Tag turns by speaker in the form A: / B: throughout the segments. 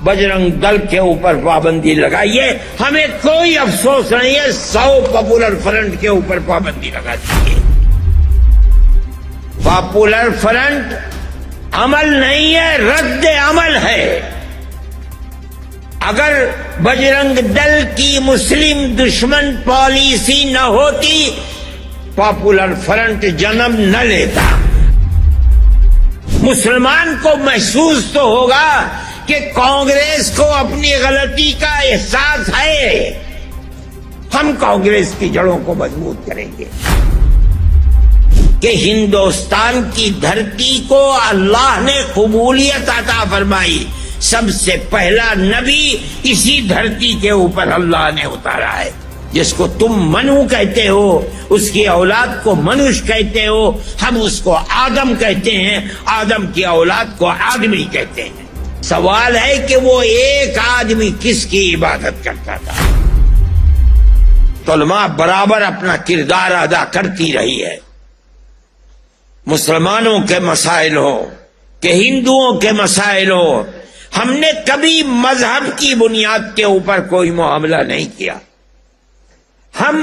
A: بجرنگ دل کے اوپر پابندی لگائیے، ہمیں کوئی افسوس نہیں ہے، 100 پاپولر فرنٹ کے اوپر پابندی لگا دیجیے۔ پاپولر فرنٹ عمل نہیں ہے، رد عمل ہے۔ اگر بجرنگ دل کی مسلم دشمن پالیسی نہ ہوتی، پاپولر فرنٹ جنم نہ لیتا۔ مسلمان کو محسوس تو ہوگا کہ کانگریس کو اپنی غلطی کا احساس ہے، ہم کانگریس کی جڑوں کو مضبوط کریں گے کہ ہندوستان کی دھرتی کو اللہ نے قبولیت عطا فرمائی، سب سے پہلا نبی اسی دھرتی کے اوپر اللہ نے اتارا ہے، جس کو تم منو کہتے ہو، اس کی اولاد کو منوش کہتے ہو، ہم اس کو آدم کہتے ہیں، آدم کی اولاد کو آدمی کہتے ہیں۔ سوال ہے کہ وہ ایک آدمی کس کی عبادت کرتا تھا؟ علماء برابر اپنا کردار ادا کرتی رہی ہے، مسلمانوں کے مسائل ہو کہ ہندوؤں کے مسائل ہو، ہم نے کبھی مذہب کی بنیاد کے اوپر کوئی معاملہ نہیں کیا۔ ہم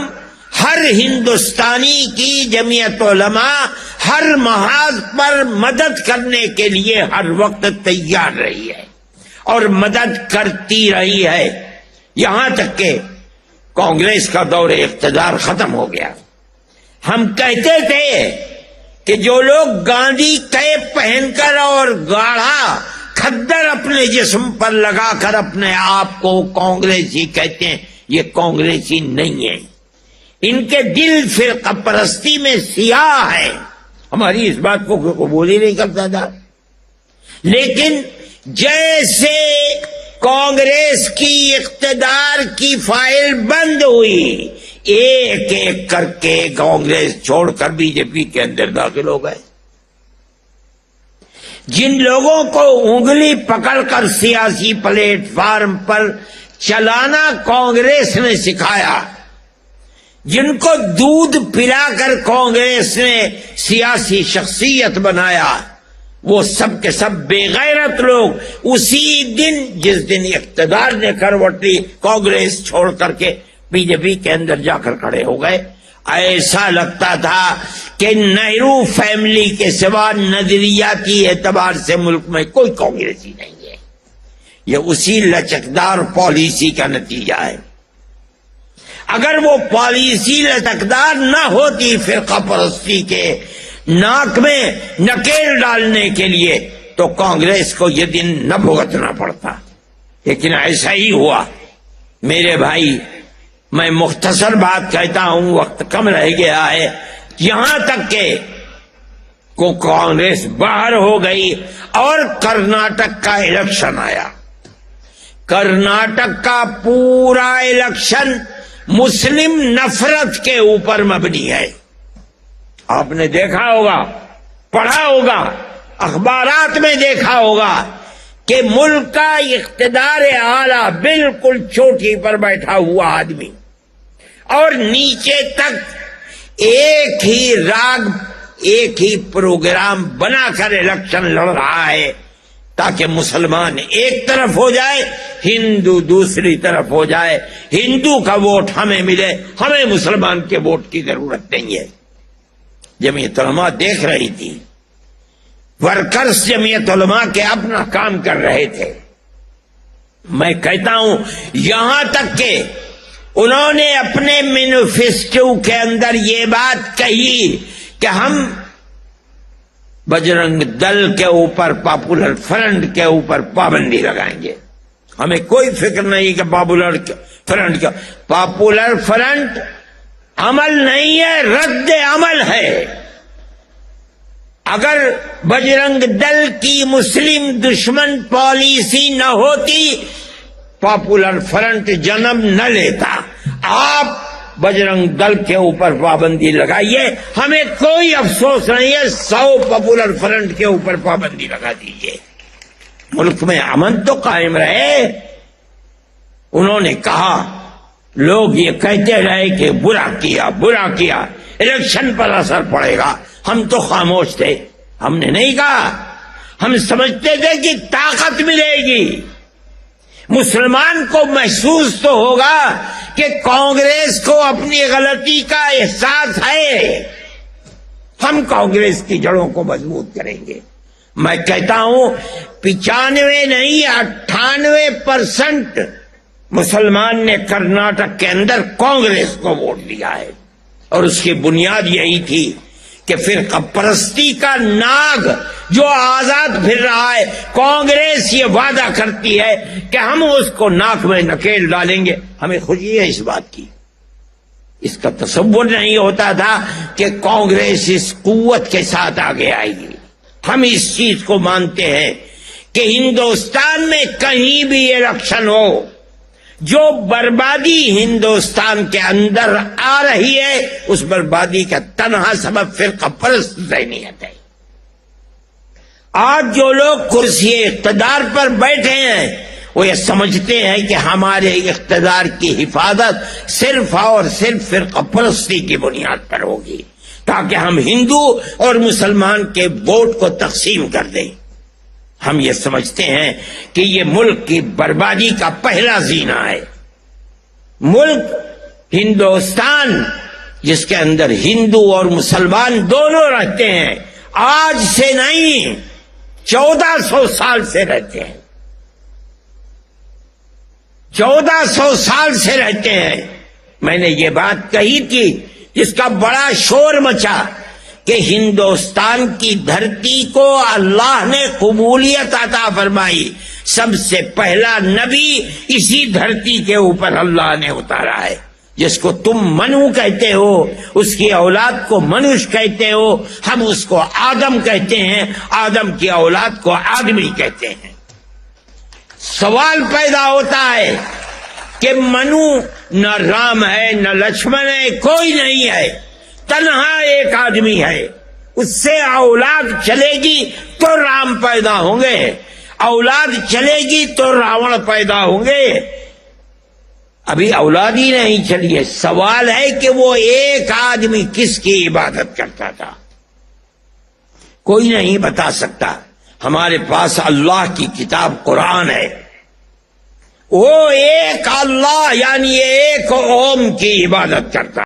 A: ہر ہندوستانی کی جمعیت علماء ہر محاذ پر مدد کرنے کے لیے ہر وقت تیار رہی ہے اور مدد کرتی رہی ہے، یہاں تک کہ کانگریس کا دور اقتدار ختم ہو گیا۔ ہم کہتے تھے کہ جو لوگ گاندھی کیپ پہن کر اور گاڑھا کھدر اپنے جسم پر لگا کر اپنے آپ کو کانگریسی کہتے ہیں، یہ کانگریسی نہیں ہے، ان کے دل فرقہ پرستی میں سیاہ ہے۔ ہماری اس بات کو قبول ہی نہیں کرتا تھا، لیکن جیسے کانگریس کی اقتدار کی فائل بند ہوئی، ایک ایک کر کے کانگریس چھوڑ کر بی جے پی کے اندر داخل ہو گئے۔ جن لوگوں کو انگلی پکڑ کر سیاسی پلیٹ فارم پر چلانا کانگریس نے سکھایا، جن کو دودھ پلا کر کانگریس نے سیاسی شخصیت بنایا، وہ سب کے سب بے غیرت لوگ اسی دن جس دن اقتدار نے کروٹ لی، کانگریس چھوڑ کر کے بی جے پی کے اندر جا کر کھڑے ہو گئے۔ ایسا لگتا تھا کہ نہرو فیملی کے سوا نظریاتی اعتبار سے ملک میں کوئی کانگریسی نہیں ہے، یہ اسی لچکدار پالیسی کا نتیجہ ہے۔ اگر وہ پالیسی لچکدار نہ ہوتی فرقہ پرستی کے ناک میں نکیل ڈالنے کے لیے، تو کانگریس کو یہ دن نہ بھگتنا پڑتا، لیکن ایسا ہی ہوا۔ میرے بھائی، میں مختصر بات کہتا ہوں، وقت کم رہ گیا ہے، یہاں تک کہ کو کانگریس باہر ہو گئی اور کرناٹک کا الیکشن آیا۔ کرناٹک کا پورا الیکشن مسلم نفرت کے اوپر مبنی ہے۔ آپ نے دیکھا ہوگا، پڑھا ہوگا، اخبارات میں دیکھا ہوگا کہ ملک کا اقتدار اعلیٰ بالکل چوٹی پر بیٹھا ہوا آدمی اور نیچے تک ایک ہی راگ، ایک ہی پروگرام بنا کر الیکشن لڑ رہا ہے تاکہ مسلمان ایک طرف ہو جائے، ہندو دوسری طرف ہو جائے، ہندو کا ووٹ ہمیں ملے، ہمیں مسلمان کے ووٹ کی ضرورت نہیں ہے۔ جمعیت علماء دیکھ رہی تھی، ورکرز جمعیت علماء کے اپنا کام کر رہے تھے۔ میں کہتا ہوں یہاں تک کہ انہوں نے اپنے مینیفیسٹو کے اندر یہ بات کہی کہ ہم بجرنگ دل کے اوپر، پاپولر فرنٹ کے اوپر پابندی لگائیں گے، ہمیں کوئی فکر نہیں کہ پاپولر فرنٹ کا، پاپولر فرنٹ عمل نہیں ہے، رد عمل ہے۔ اگر بجرنگ دل کی مسلم دشمن پالیسی نہ ہوتی، پاپولر فرنٹ جنم نہ لیتا۔ آپ بجرنگ دل کے اوپر پابندی لگائیے، ہمیں کوئی افسوس نہیں ہے، 100 پاپولر فرنٹ کے اوپر پابندی لگا دیجیے، ملک میں امن تو قائم رہے۔ انہوں نے کہا، لوگ یہ کہتے رہے کہ برا کیا، الیکشن پر اثر پڑے گا، ہم تو خاموش تھے، ہم نے نہیں کہا، ہم سمجھتے تھے کہ طاقت ملے گی، مسلمان کو محسوس تو ہوگا کہ کانگریس کو اپنی غلطی کا احساس ہے. ہم کانگریس کی جڑوں کو مضبوط کریں گے. میں کہتا ہوں 95 نہیں 98% مسلمان نے کرناٹک کے اندر کانگریس کو ووٹ دیا ہے، اور اس کی بنیاد یہی تھی کہ فرقہ پرستی کا ناگ جو آزاد پھر رہا ہے، کانگریس یہ وعدہ کرتی ہے کہ ہم اس کو ناک میں نکیل ڈالیں گے. ہمیں خوشی ہے اس بات کی. اس کا تصور نہیں ہوتا تھا کہ کانگریس اس قوت کے ساتھ آگے آئے گی. ہم اس چیز کو مانتے ہیں کہ ہندوستان میں کہیں بھی الیکشن ہو، جو بربادی ہندوستان کے اندر آ رہی ہے اس بربادی کا تنہا سبب فرقہ پرست ذہنیت ہے. آج جو لوگ کرسی اقتدار پر بیٹھے ہیں وہ یہ سمجھتے ہیں کہ ہمارے اقتدار کی حفاظت صرف اور صرف فرقہ پرستی کی بنیاد پر ہوگی، تاکہ ہم ہندو اور مسلمان کے ووٹ کو تقسیم کر دیں. ہم یہ سمجھتے ہیں کہ یہ ملک کی بربادی کا پہلا زینہ ہے. ملک ہندوستان جس کے اندر ہندو اور مسلمان دونوں رہتے ہیں، آج سے نہیں 1400 سال سے رہتے ہیں. 1400 سال سے رہتے ہیں. میں نے یہ بات کہی تھی جس کا بڑا شور مچا کہ ہندوستان کی دھرتی کو اللہ نے قبولیت عطا فرمائی. سب سے پہلا نبی اسی دھرتی کے اوپر اللہ نے اتارا ہے. جس کو تم منو کہتے ہو، اس کی اولاد کو منوش کہتے ہو، ہم اس کو آدم کہتے ہیں، آدم کی اولاد کو آدمی کہتے ہیں. سوال پیدا ہوتا ہے کہ منو نہ رام ہے نہ لکشمن ہے، کوئی نہیں ہے، تنہا ایک آدمی ہے. اس سے اولاد چلے گی تو رام پیدا ہوں گے، اولاد چلے گی تو راون پیدا ہوں گے. ابھی اولاد ہی نہیں چلی ہے. سوال ہے کہ وہ ایک آدمی کس کی عبادت کرتا تھا؟ کوئی نہیں بتا سکتا. ہمارے پاس اللہ کی کتاب قرآن ہے. وہ ایک اللہ یعنی ایک اوم کی عبادت کرتا